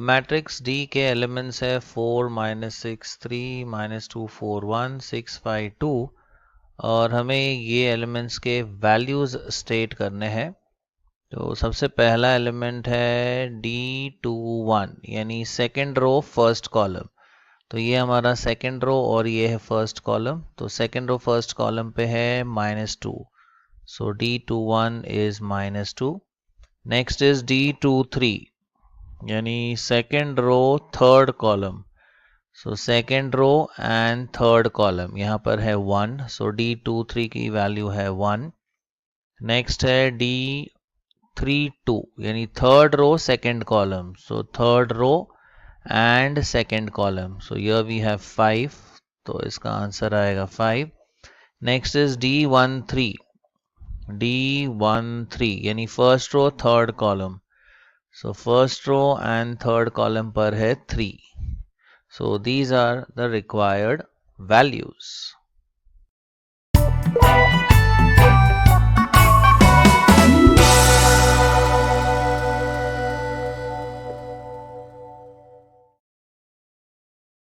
Matrix D के elements है 4 -6 3 -2 4 1 6 5 2 और हमें ये एलिमेंट्स के वैल्यूज़ स्टेट करने हैं। तो सबसे पहला एलिमेंट है D21 यानी सेकेंड रो फर्स्ट कॉलम। तो ये हमारा सेकेंड रो और ये है फर्स्ट कॉलम। तो सेकेंड रो फर्स्ट कॉलम पे है -2, सो D21 is -2। Next is D23 यानी second row third column. So second row and third column यहाँ पर है 1, सो D23 की वैल्यू है 1। नेक्स्ट है D32 यानी third row second column, so third row and second column, so here we have 5, तो इसका आंसर आएगा 5। नेक्स्ट इज D13 यानी first row third column, so first row and third column पर है 3, so these are the required values.